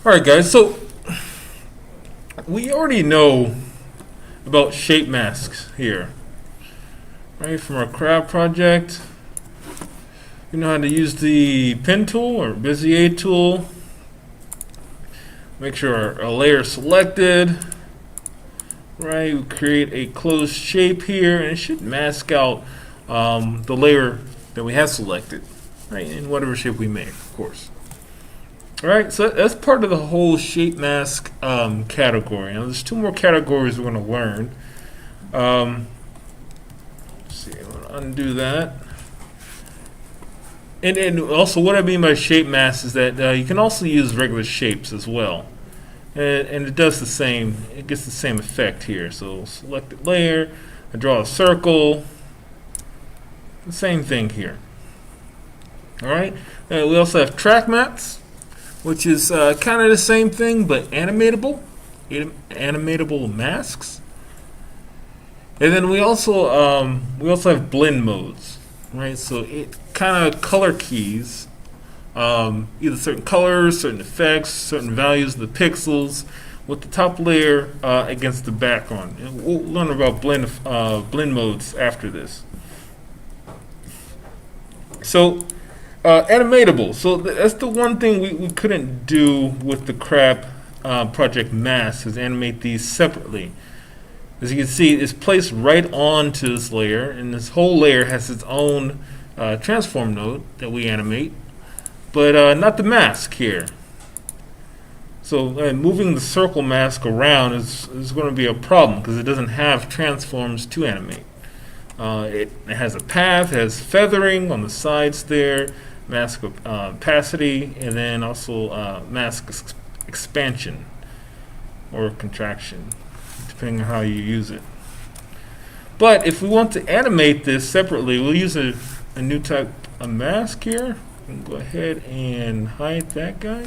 Alright guys, so we already know about shape masks here, right, from our crab project. We know how to use the pen tool or Bezier tool. Make sure our layer is selected, right. We create a closed shape here, and it should mask out the layer that we have selected, right, in whatever shape we make, of course. Alright, so that's part of the whole shape mask category. Now there's two more categories we're going to learn. Let's see, I'm going to undo that. And also what I mean by shape mask is that you can also use regular shapes as well. And it does the same, it gets the same effect here. So select the layer, I draw a circle, the same thing here. Alright, we also have track maps, which is kind of the same thing but animatable masks. And then we also have blend modes, right? So it kind of color keys either certain colors, certain effects, certain values of the pixels with the top layer against the background. And we'll learn about blend modes after this. So animatable. So that's the one thing we couldn't do with the crab project mask, is animate these separately. As you can see, it's placed right onto this layer, and this whole layer has its own transform node that we animate, but not the mask here. So moving the circle mask around is going to be a problem because it doesn't have transforms to animate. It has a path, has feathering on the sides there, mask opacity, and then also mask expansion or contraction, depending on how you use it. But if we want to animate this separately, we'll use a new type of mask here. Go ahead and hide that guy.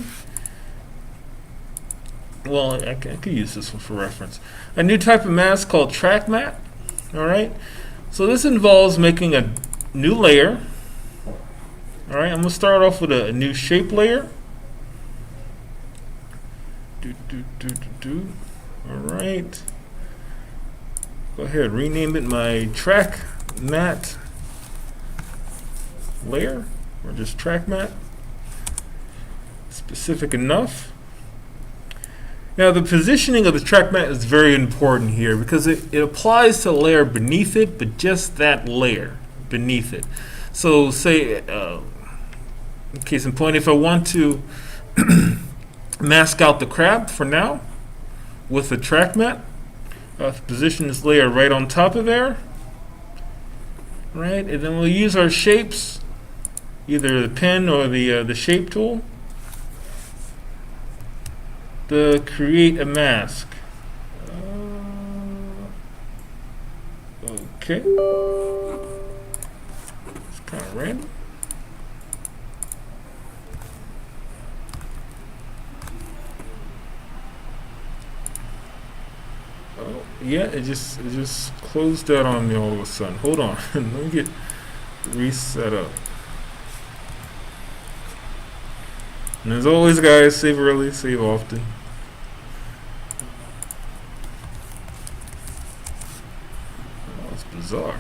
Well, I could use this one for reference. A new type of mask called track mat. Alright, so this involves making a new layer. Alright, I'm going to start off with a new shape layer. Alright. Go ahead, rename it my track mat layer, or just track mat. Specific enough. Now the positioning of the track mat is very important here because it applies to the layer beneath it, but just that layer beneath it. So say, case in point, if I want to mask out the crab for now with the track mat, position this layer right on top of there, right, and then we'll use our shapes, either the pen or the shape tool, to create a mask. Okay, it's kind of random. Oh, yeah, it just closed out on me all of a sudden. Hold on, let me get reset up. And as always, guys, save early, save often. Oh, that's bizarre.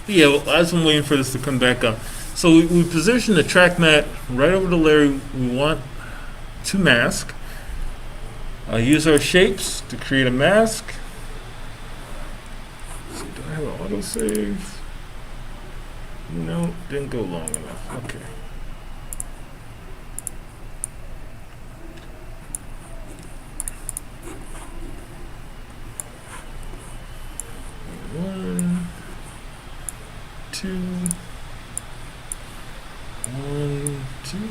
Yeah, well, as I'm waiting for this to come back up. So we position the track mat right over the layer we want to mask. Use our shapes to create a mask. So do I have an autosave? No, didn't go long enough. Okay. One, two, one, two.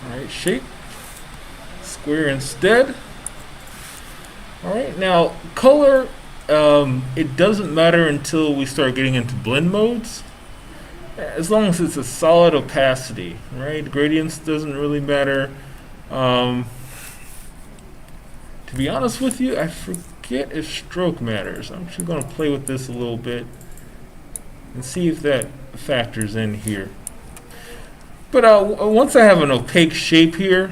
Alright, shape, square instead. Alright, now color It doesn't matter until we start getting into blend modes. As long as it's a solid opacity, right? Gradients doesn't really matter. Um, to be honest with you, I forget if stroke matters. I'm just going to play with this a little bit and see if that factors in here. But once I have an opaque shape here,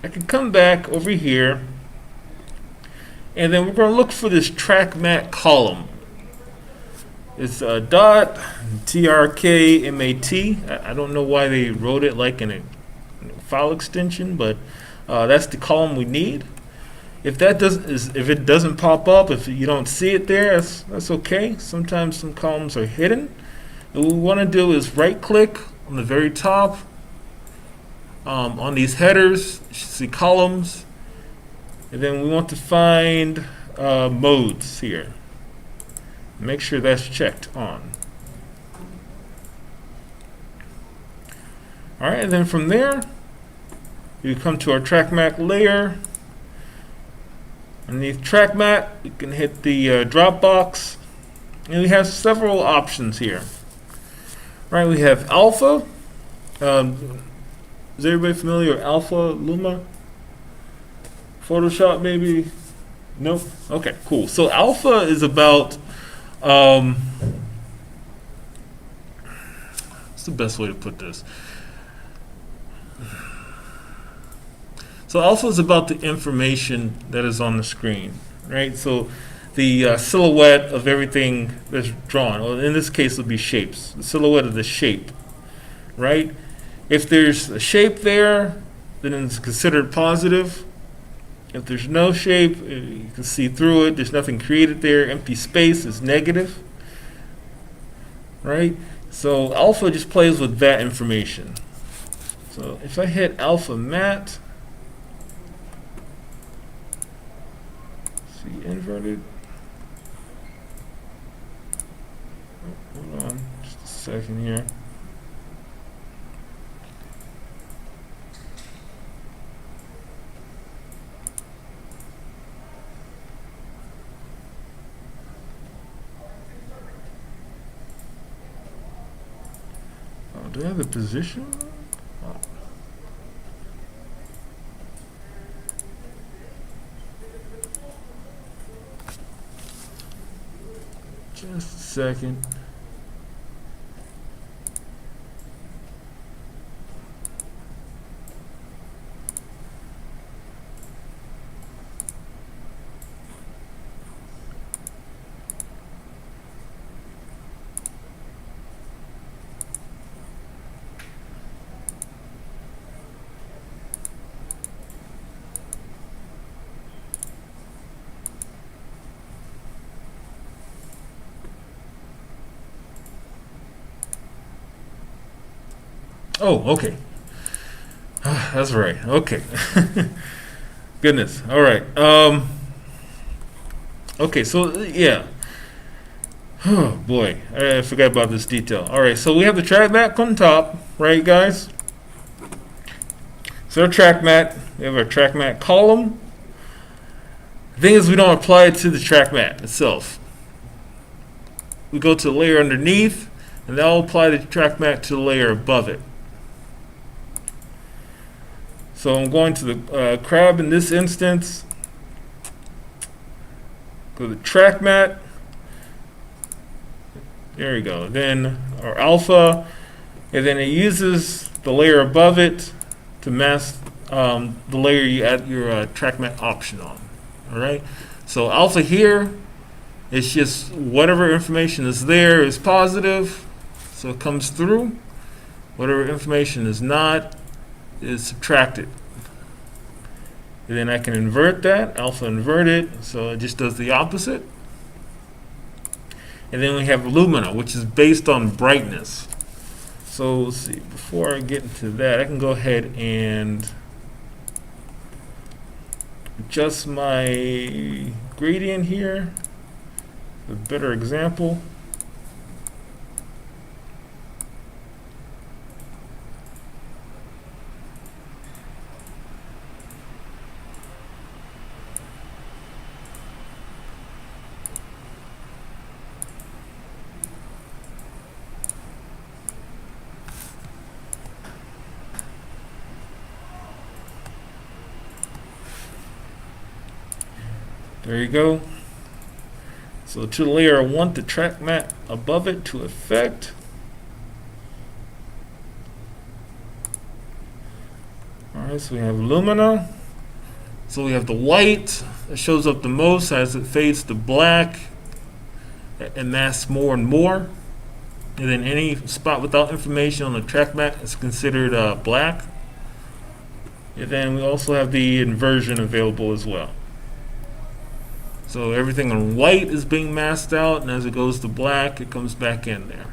I can come back over here, and then we're going to look for this track mat column. It's dot trkmat. I don't know why they wrote it like in a file extension, but that's the column we need. If it doesn't pop up, if you don't see it there, that's okay. Sometimes some columns are hidden. And what we want to do is right-click on the very top on these headers. You should see columns, and then we want to find modes here. Make sure that's checked on. All right, and then from there, you come to our track mat layer. Underneath track mat, you can hit the drop box, and we have several options here. Right, we have alpha. Is everybody familiar with alpha Luma? Photoshop maybe? Nope. Okay, cool. So alpha is about what's the best way to put this? So alpha is about the information that is on the screen, right? So the silhouette of everything that's drawn, or in this case, it would be shapes. The silhouette of the shape, right? If there's a shape there, then it's considered positive. If there's no shape, you can see through it. There's nothing created there. Empty space is negative, right? So alpha just plays with that information. So if I hit alpha mat, see inverted. Oh, hold on, just a second here. Do I have the position? Oh. Just a second. Oh, okay. That's right. Okay. Goodness. All right. Okay, so yeah. Oh boy, I forgot about this detail. All right, so we have the track mat on top, right, guys? So our track mat, we have our track mat column. The thing is, we don't apply it to the track mat itself. We go to the layer underneath, and that'll apply the track mat to the layer above it. So I'm going to the crab in this instance. Go to the track mat. There we go. Then our alpha, and then it uses the layer above it to mask the layer you add your track mat option on. All right. So alpha here is just whatever information is there is positive, so it comes through. Whatever information is not is subtracted. And then I can invert that, alpha inverted, so it just does the opposite. And then we have lumina, which is based on brightness. So let's see, before I get into that, I can go ahead and adjust my gradient here. A better example. There you go. So to layer 1, the track mat above it to effect. Alright, so we have Lumina. So we have the white that shows up the most as it fades to black and masks more and more. And then any spot without information on the track mat is considered black. And then we also have the inversion available as well. So everything on white is being masked out, and as it goes to black, it comes back in there.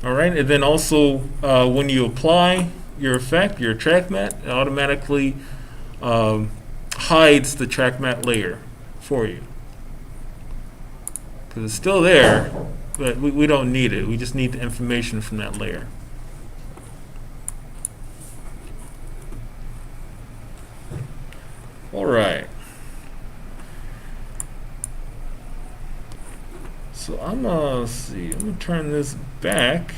Alright, and then also when you apply your effect, your track mat, it automatically hides the track mat layer for you. Because it's still there, but we don't need it. We just need the information from that layer. Alright. So I'm gonna see, I'm gonna turn this back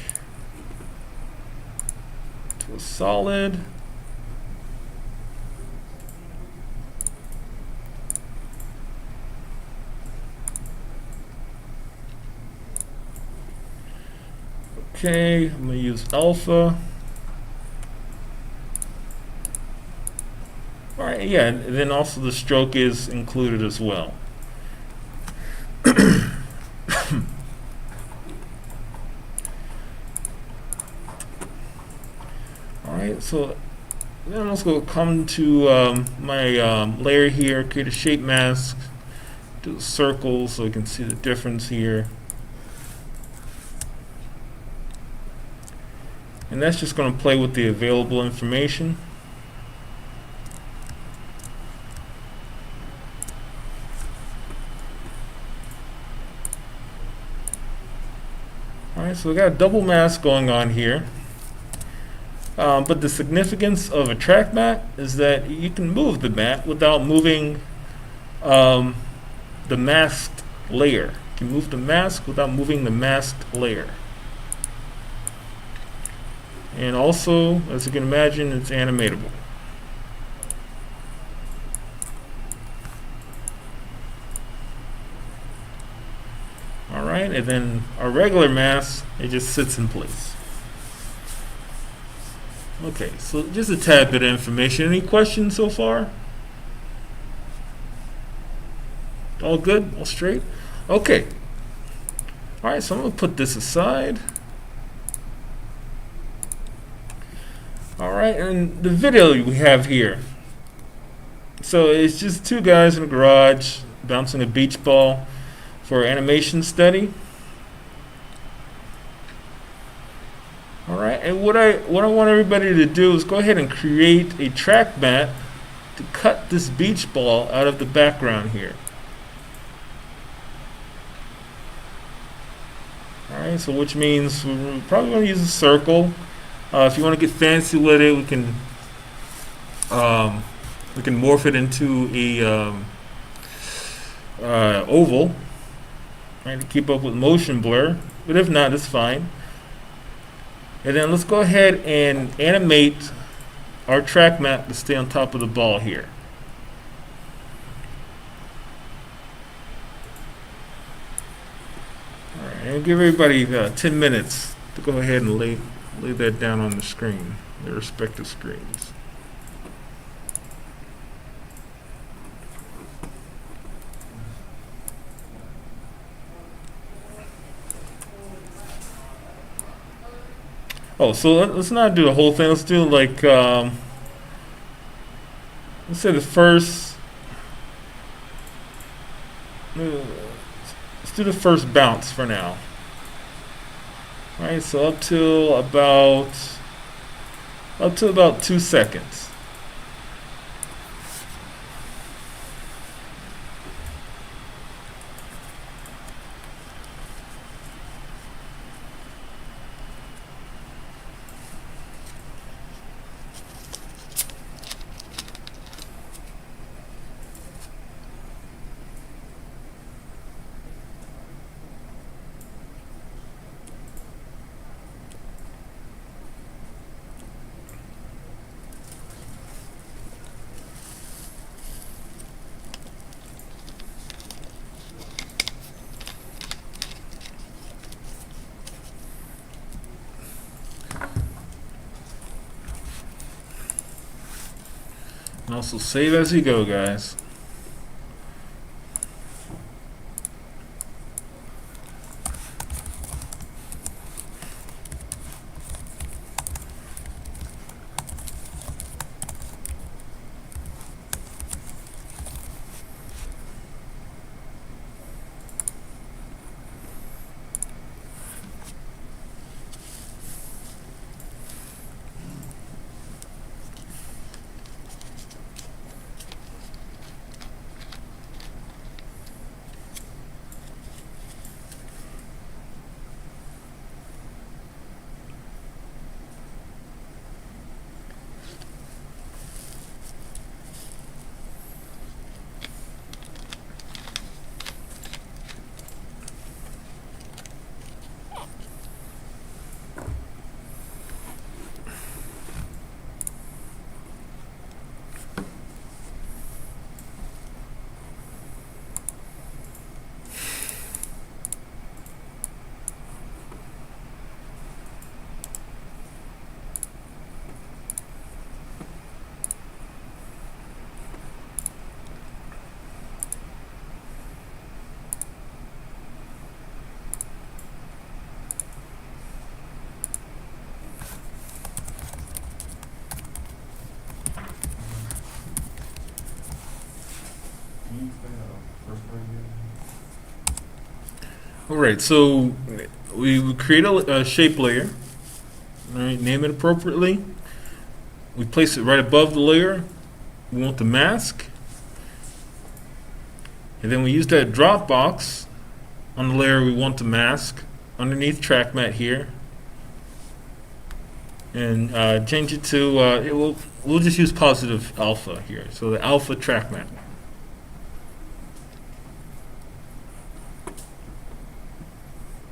to a solid. Okay, I'm gonna use alpha. Alright, yeah, and then also the stroke is included as well. Alright, so then let's go come to my layer here, create a shape mask, do a circle so we can see the difference here. And that's just going to play with the available information. Alright, so we got a double mask going on here. But the significance of a track mat is that you can move the mat without moving the masked layer. You can move the mask without moving the masked layer. And also, as you can imagine, it's animatable. Alright, and then our regular mask, it just sits in place. Okay, so just a tad bit of information. Any questions so far? All good? All straight? Okay. Alright, so I'm going to put this aside. Alright, and the video we have here. So it's just two guys in a garage bouncing a beach ball for animation study. Alright, and what I want everybody to do is go ahead and create a track mat to cut this beach ball out of the background here. Alright, so which means we're probably going to use a circle. If you want to get fancy with it, we can morph it into a oval, right, to keep up with motion blur. But if not, it's fine. And then let's go ahead and animate our track mat to stay on top of the ball here. All right, and give everybody 10 minutes to go ahead and lay that down on the screen, their respective screens. Oh, so let's not do the whole thing. Let's do like, let's say the first, let's do the first bounce for now. All right, so up to about 2 seconds. And also save as you go, guys. Alright, so we create a shape layer. Alright, name it appropriately. We place it right above the layer. We want the mask. And then we use that drop box on the layer we want the mask underneath track mat here. And change it to, we'll just use positive alpha here. So the alpha track mat.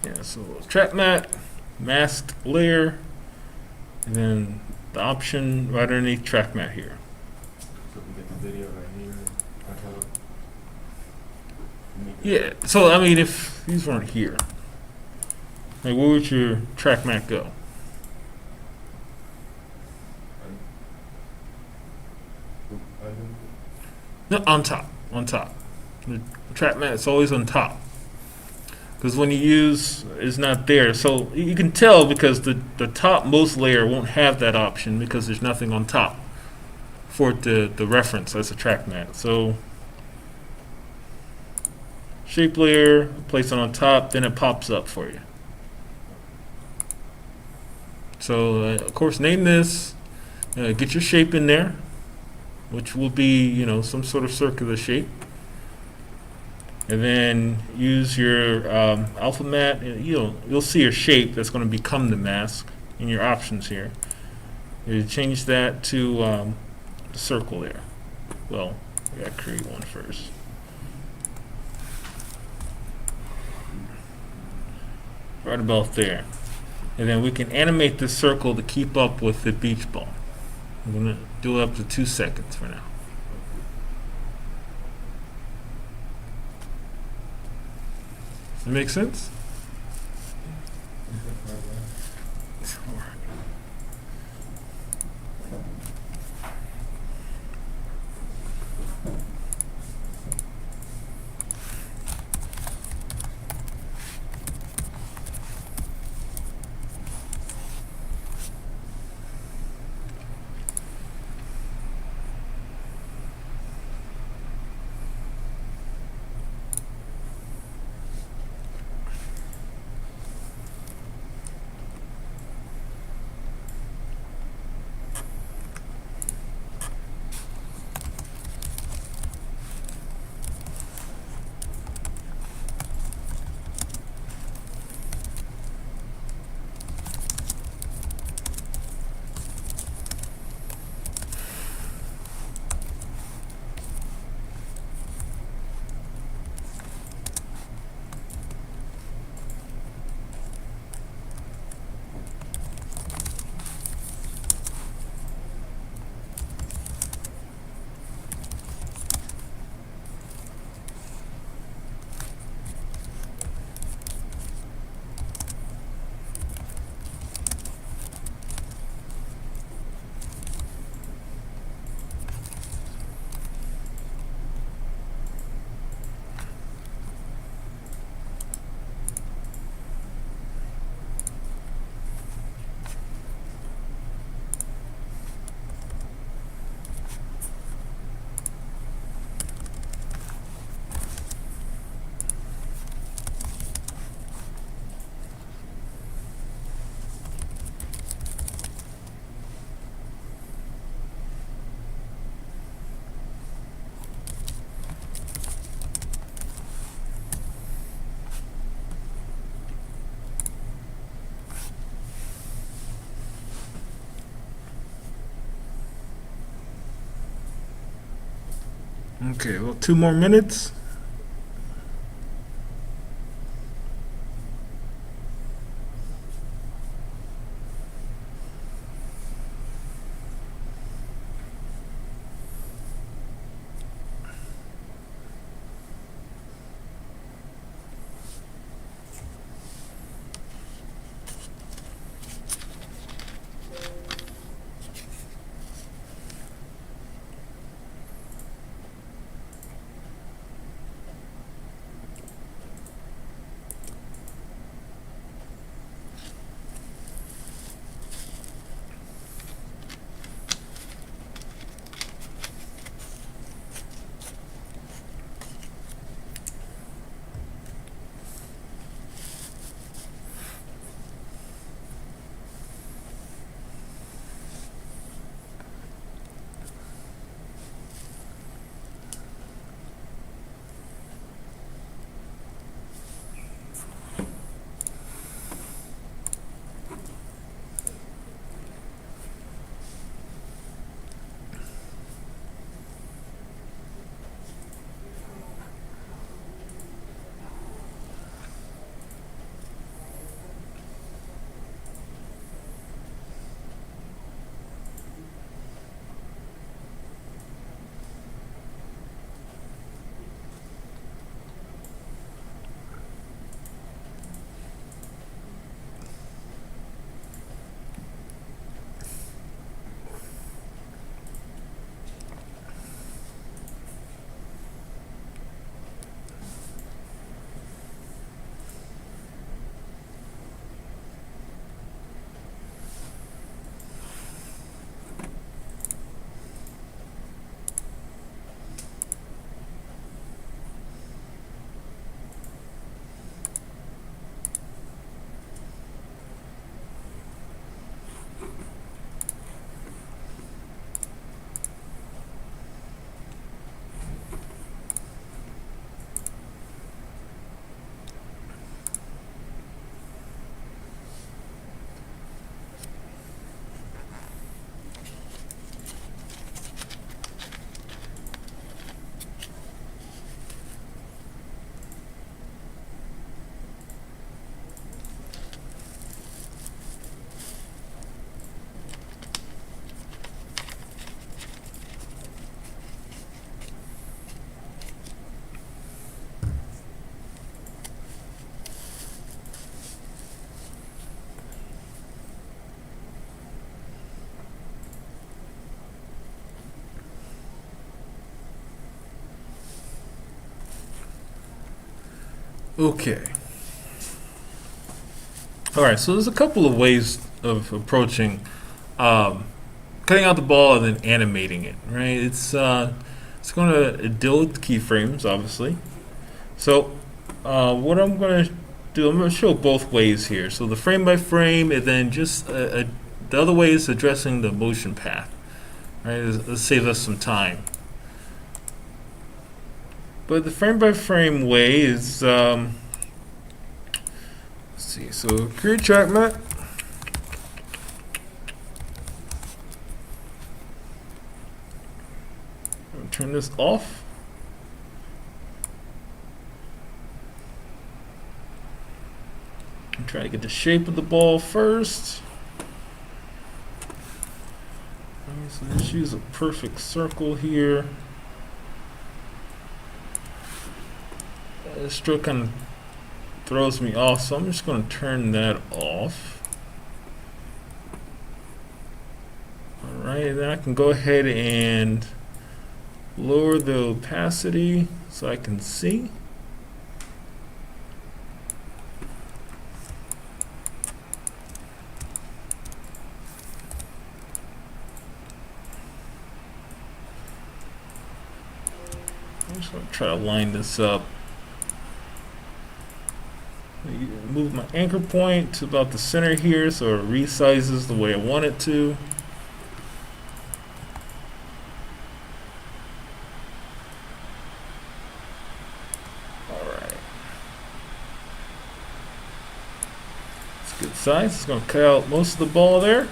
Yeah, so track mat, masked layer, and then the option right underneath track mat here. So we get the video right here. Yeah, so I mean, if these weren't here, like where would your track mat go? No, on top, on top. The track mat is always on top. Because when you use, it's not there. So you can tell because the topmost layer won't have that option because there's nothing on top for it to reference as a track mat. So shape layer, place it on top, then it pops up for you. So of course name this, get your shape in there, which will be, some sort of circular shape. And then use your alpha mat. You'll see your shape that's going to become the mask in your options here. You change that to the circle there. Well, we gotta create one first. Right about there. And then we can animate this circle to keep up with the beach ball. I'm going to do it up to 2 seconds for now. Does that make sense? Okay, well, 2 more minutes. Okay. All right. So there's a couple of ways of approaching um, cutting out the ball and then animating it. Right. It's going to deal with keyframes, obviously. So what I'm going to do, I'm going to show both ways here. So the frame by frame, and then just the other way is addressing the motion path. Right. This saves us some time. But the frame by frame way is, let's see, so create track map. Turn this off. I'm trying to get the shape of the ball first. So let's use a perfect circle here. This stroke kind of throws me off, so I'm just going to turn that off. Alright, then I can go ahead and lower the opacity so I can see. I'm just going to try to line this up. Move my anchor point to about the center here so it resizes the way I want it to. Alright. It's a good size. It's going to cut out most of the ball there.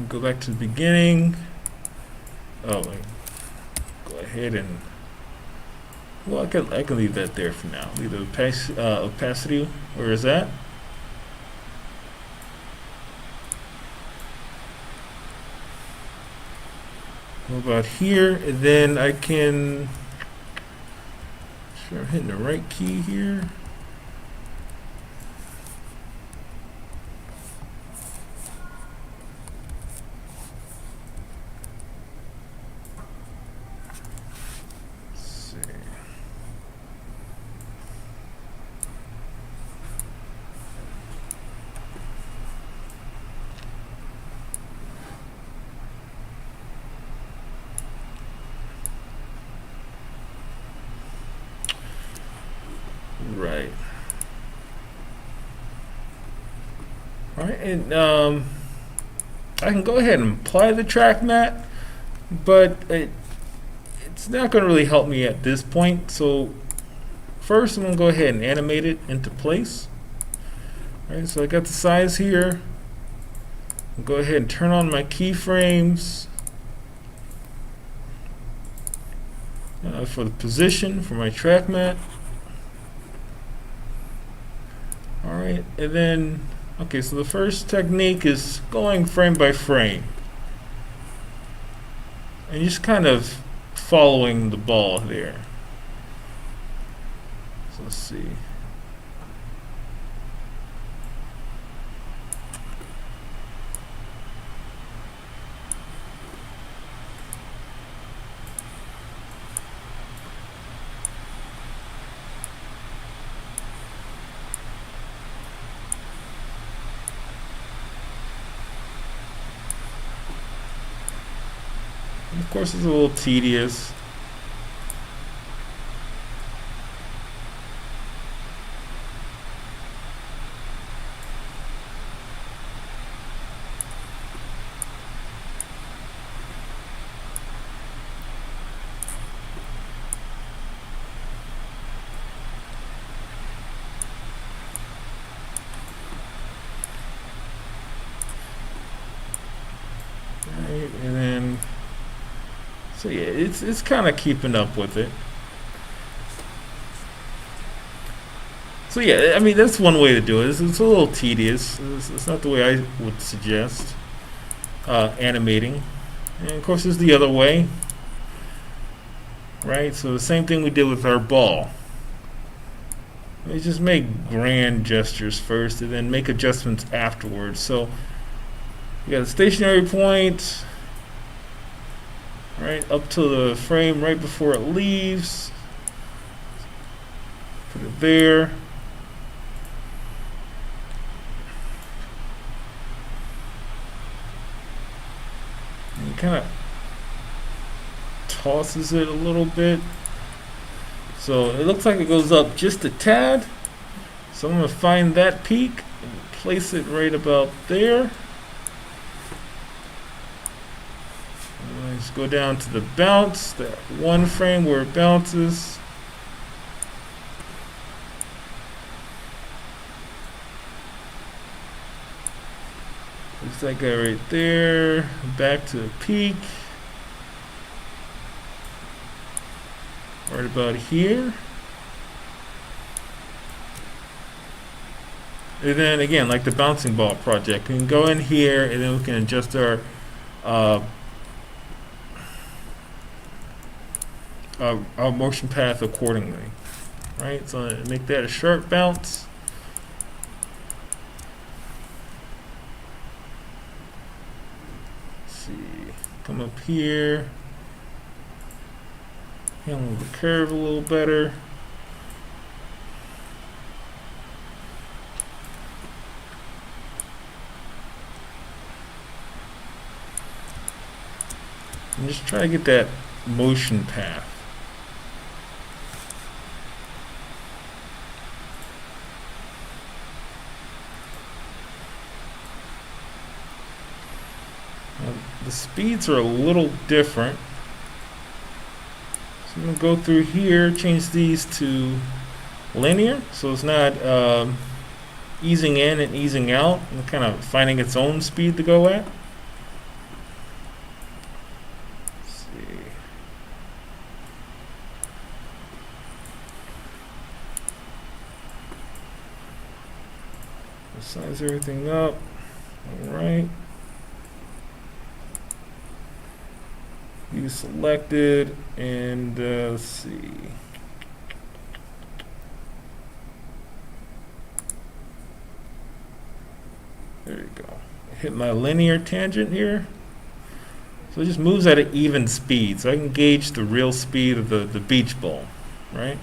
Go back to the beginning. Oh, go ahead and, well, I can leave that there for now. Leave the opacity. Where is that? What about here? And then I can, make sure I'm hitting the right key here. Right. All right, and I can go ahead and apply the track mat, but it's not going to really help me at this point. So first, I'm going to go ahead and animate it into place. All right, so I got the size here. I'll go ahead and turn on my keyframes for the position for my track mat. Alright, and then, okay, so the first technique is going frame by frame. And just kind of following the ball there. So let's see. Of course, it's a little tedious. Right, and then, so yeah, it's kind of keeping up with it. So yeah, I mean, that's one way to do it. It's a little tedious. It's not the way I would suggest animating. And of course, there's the other way, right? So the same thing we did with our ball. We just make grand gestures first, and then make adjustments afterwards. So you got a stationary point, right up to the frame right before it leaves. Put it there. And it kind of tosses it a little bit. So it looks like it goes up just a tad. So I'm going to find that peak and place it right about there. Let's go down to the bounce, that one frame where it bounces. Looks like that right there. Back to the peak. Right about here. And then again, like the bouncing ball project, we can go in here and then we can adjust our motion path accordingly, right? So make that a sharp bounce. Let's see, come up here, handle the curve a little better. And just try to get that motion path. The speeds are a little different. So I'm going to go through here, change these to linear, so it's not easing in and easing out, and kind of finding its own speed to go at. size everything up. All right. View selected, and let's see. There you go. Hit my linear tangent here. So it just moves at an even speed, so I can gauge the real speed of the beach ball, right?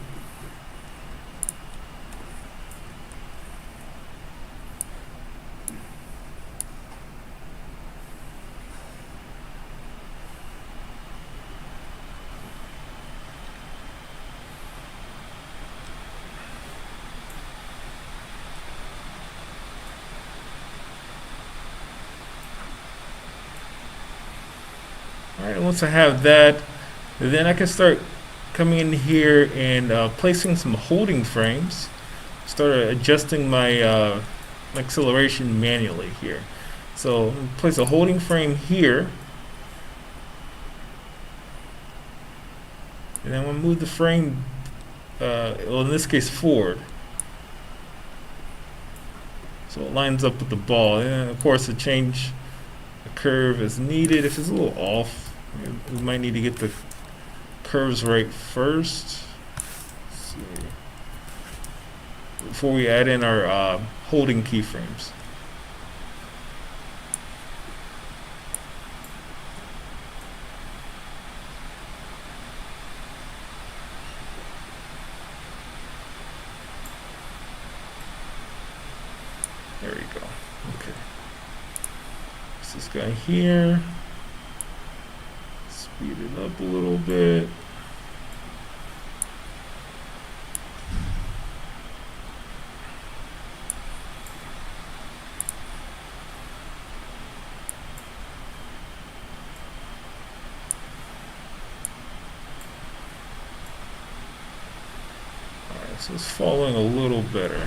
Alright, once I have that, then I can start coming in here and placing some holding frames. Start adjusting my acceleration manually here. So place a holding frame here. And then I'm going to move the frame, well, in this case forward. So it lines up with the ball. And of course, to change the curve as needed. If it's a little off, we might need to get the curves right first. Let's see. Before we add in our holding keyframes. There we go. Okay. There's this guy here. Speed it up a little bit. Alright, so it's following a little better.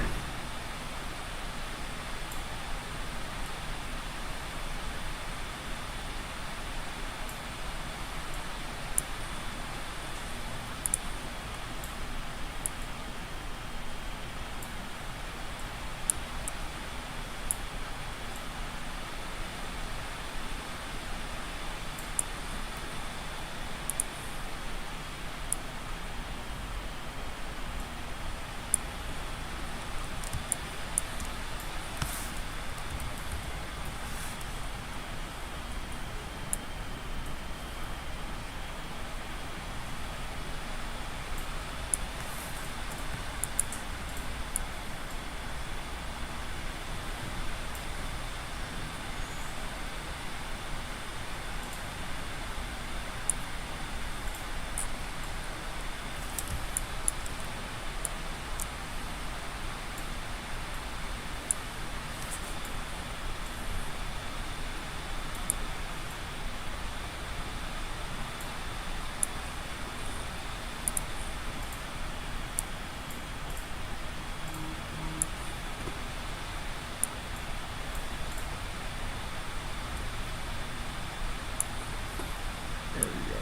There we go.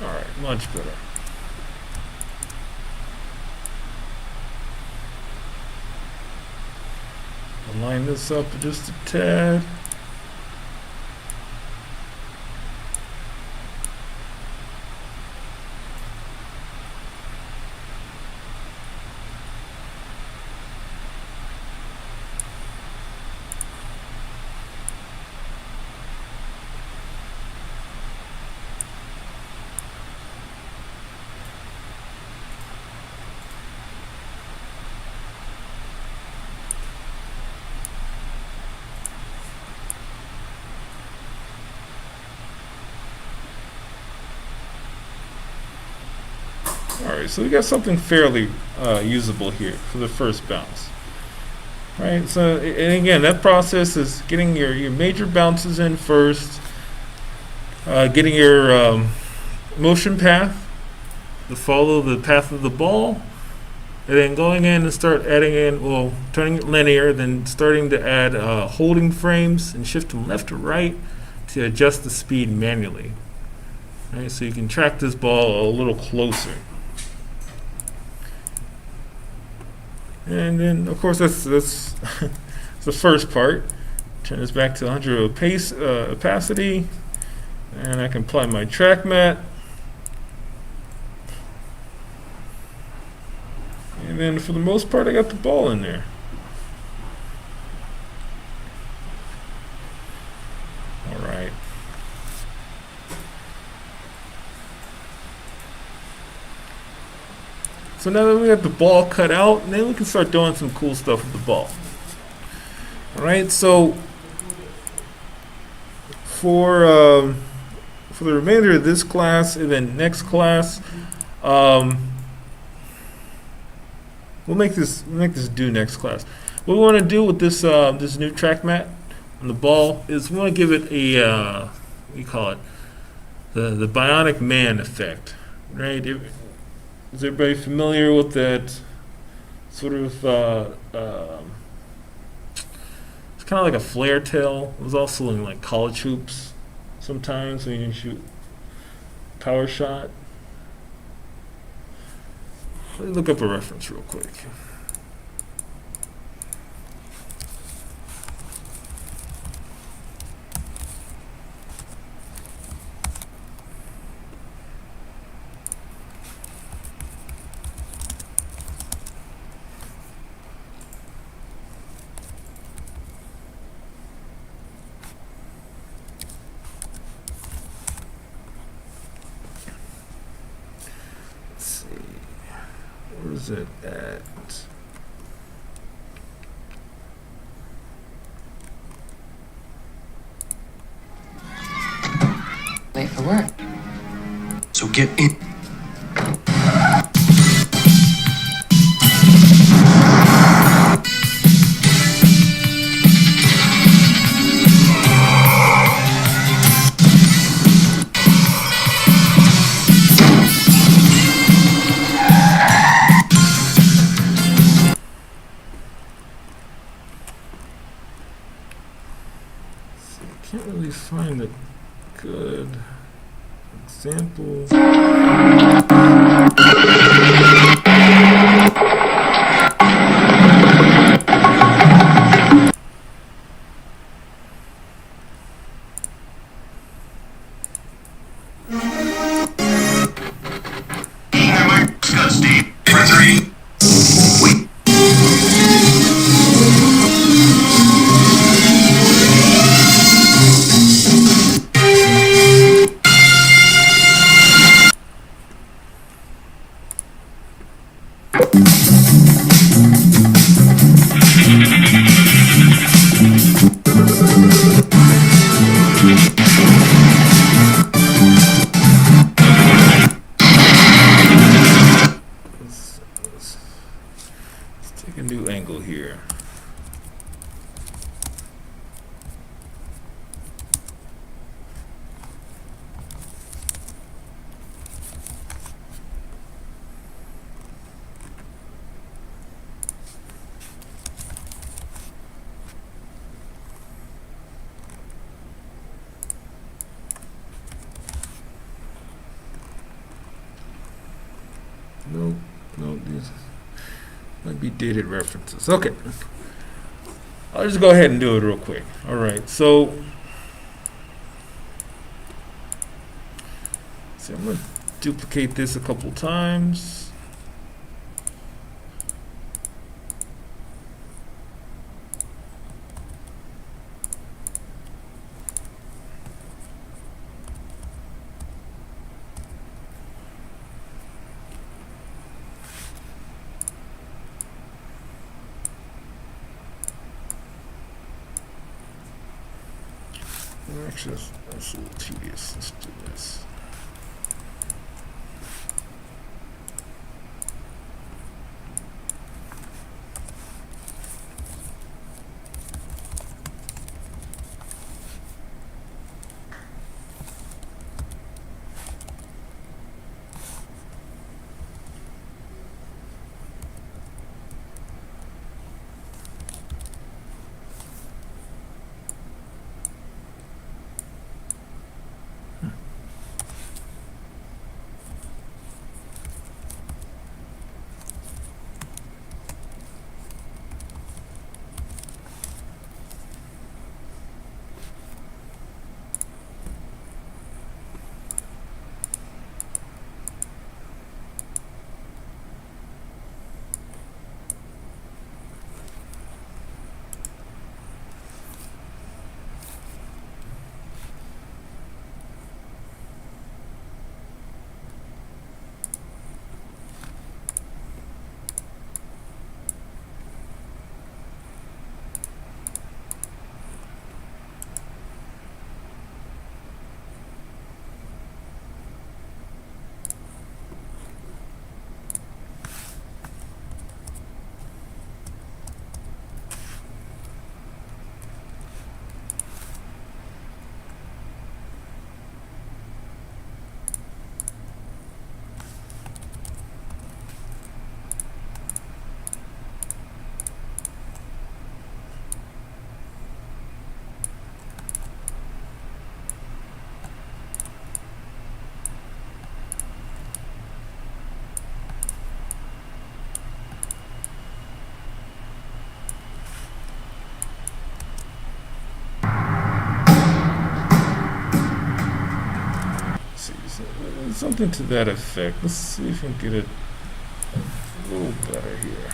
Alright, much better. Line this up just a tad. Alright, so we got something fairly usable here for the first bounce. Right, so and again, that process is getting your major bounces in first, getting your motion path to follow the path of the ball, and then going in and start adding in, well, turning it linear, then starting to add holding frames and shift them left to right to adjust the speed manually. Right, so you can track this ball a little closer. And then, of course, that's the first part. Turn this back to 100 opacity, and I can apply my track mat. And then, for the most part, I got the ball in there. All right. So now that we got the ball cut out, and then we can start doing some cool stuff with the ball. All right, so for the remainder of this class and then next class, we'll make this do next class. What we want to do with this this new track mat on the ball is we want to give it a what do you call it, the bionic man effect, right? Is everybody familiar with that sort of, it's kind of like a flare tail. It was also in like college hoops sometimes when you shoot power shot. Let me look up a reference real quick. Where's it at? Late for work. So get in. Can't really find a good example. Steve. For 3. Wait. Let's take a new angle here. Nope, these might be dated references. Okay. I'll just go ahead and do it real quick. All right, so I'm going to duplicate this a couple times. Actually, that's a little tedious. Let's do this. something to that effect. Let's see if we can get it a little better here.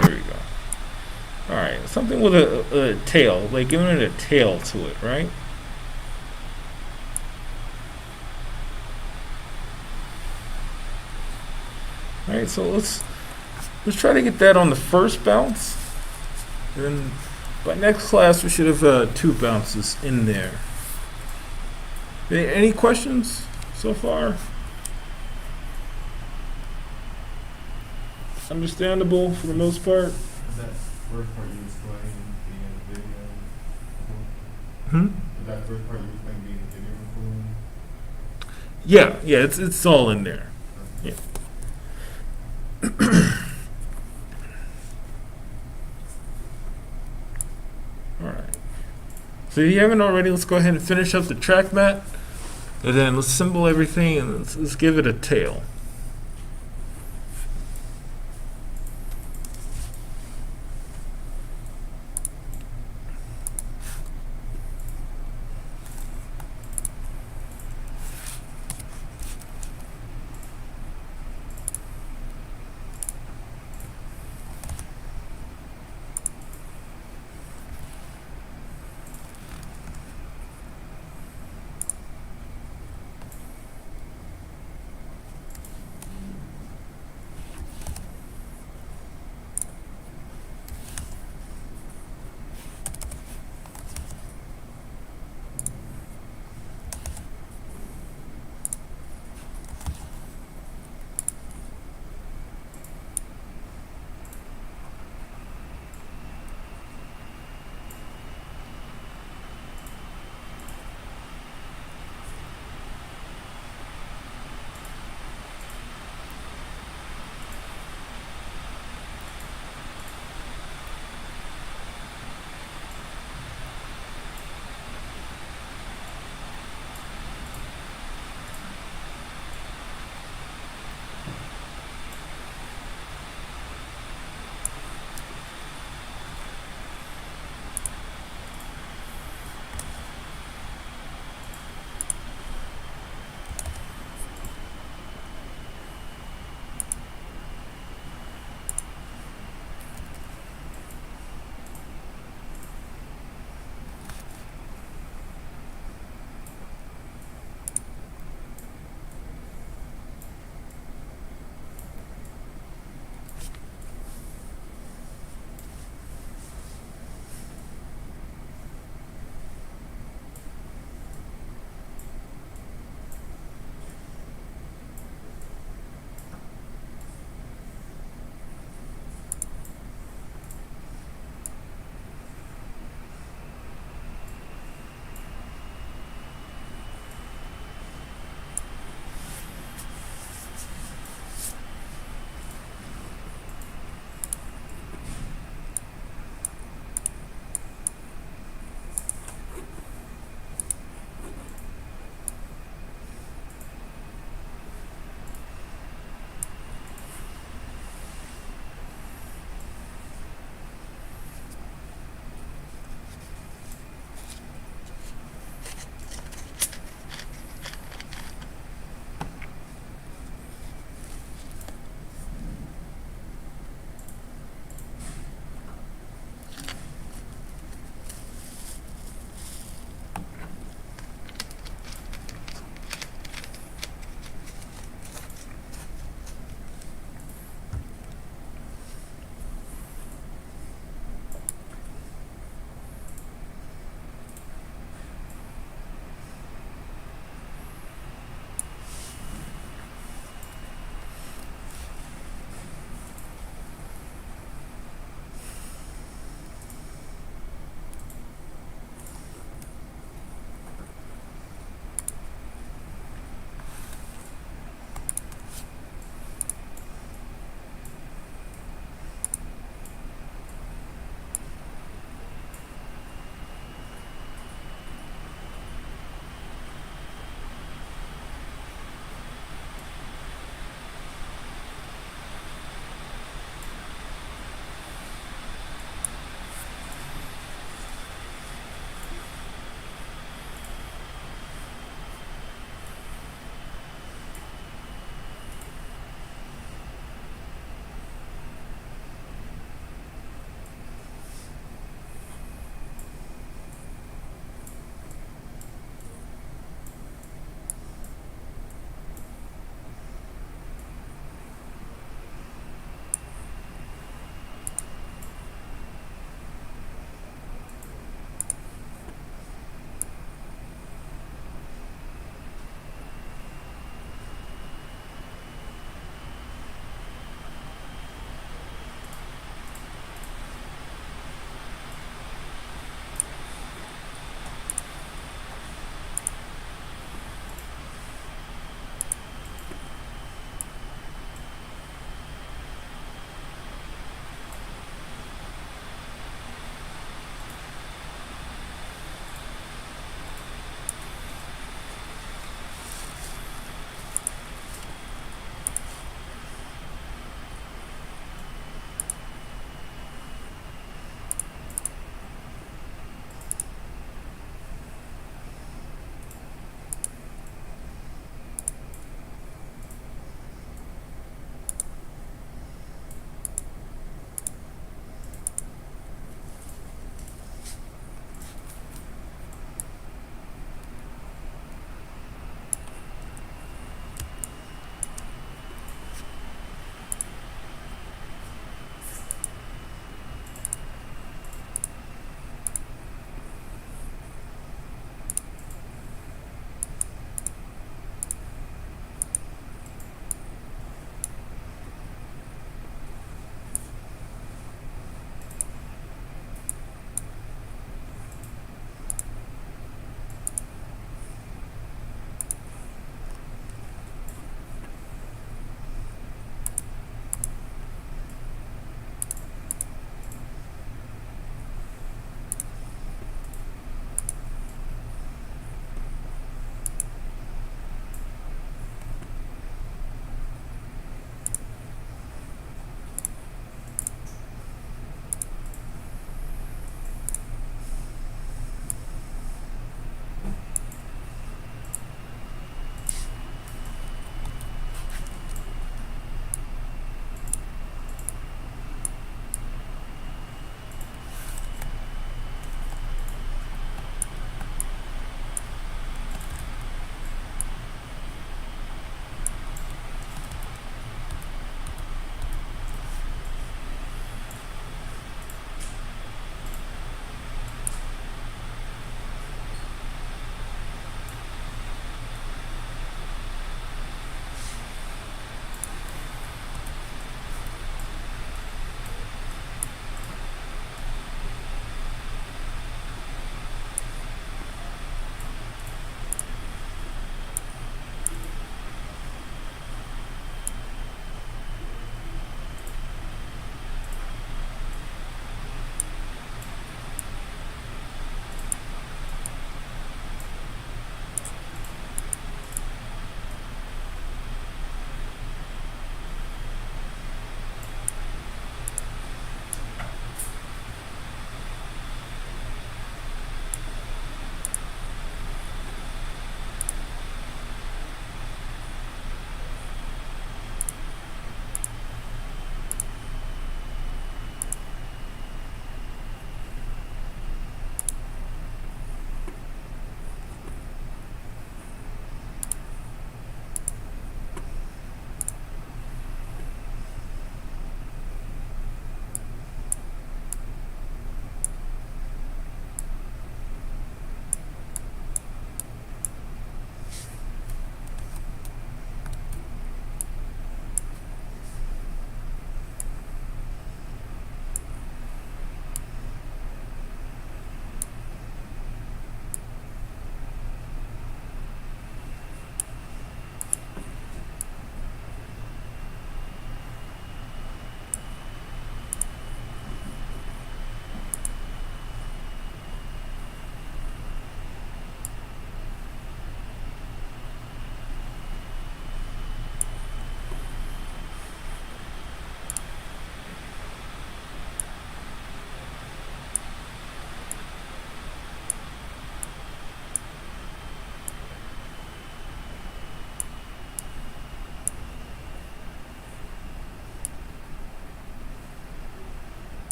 There we go. All right, something with a tail, like giving it a tail to it, right? All right, so let's try to get that on the first bounce. And then by next class, we should have 2 bounces in there. Any questions so far? Understandable for the most part. Is that first part you explained being in the video? Is that first part you explained being in the video recording? Yeah, it's all in there. Yeah. All right. So if you haven't already, let's go ahead and finish up the track mat, and then let's assemble everything and let's give it a tail.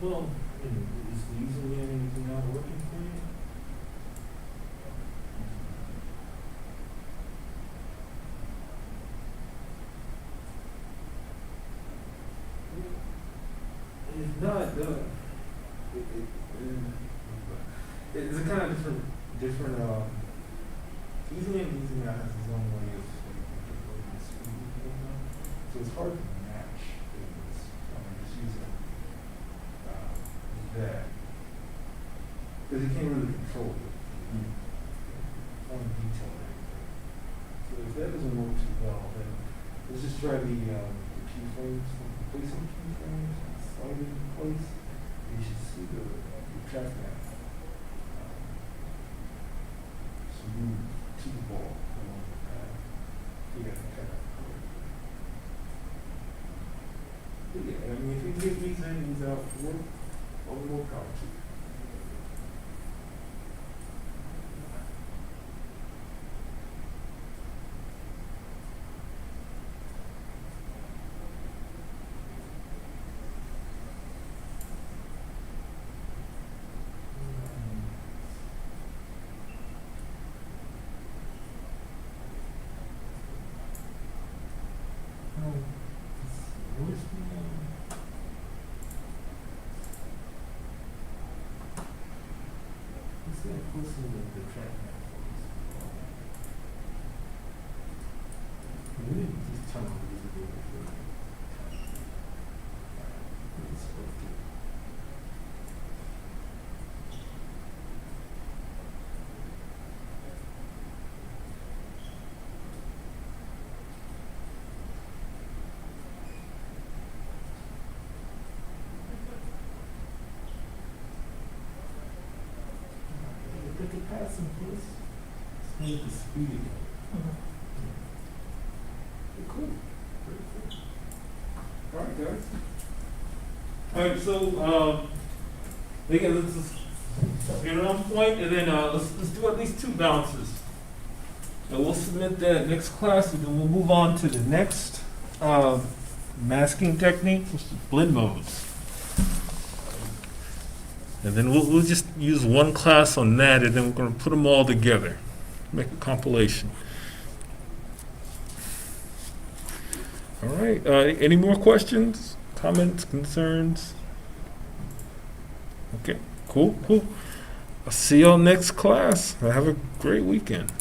Well, is the username not working for you? It's not, it's a kind of different, username has its own way of, so it's hard to match things. Just using, that. Because you can't really control it. On detail or anything. So if that doesn't work too well, then let's just try the keyframes, place some keyframes, slide it in place. You should see the track map. So move to the ball along the path. You got the track. But yeah, I mean, if you can get these in, these out, work, all the more power to you. The track map. We didn't just turn on visibility for it. It's supposed to. Put the pass in place. Just need the speed again. Cool. All right, guys. All right, so again, let's just get it on point, and then let's do at least 2 bounces. And we'll submit that next class, and then we'll move on to the next masking technique, which is blend modes. And then we'll just use one class on that, and then we're going to put them all together, make a compilation. All right. Any more questions, comments, concerns? Okay. Cool. I'll see y'all next class. Have a great weekend.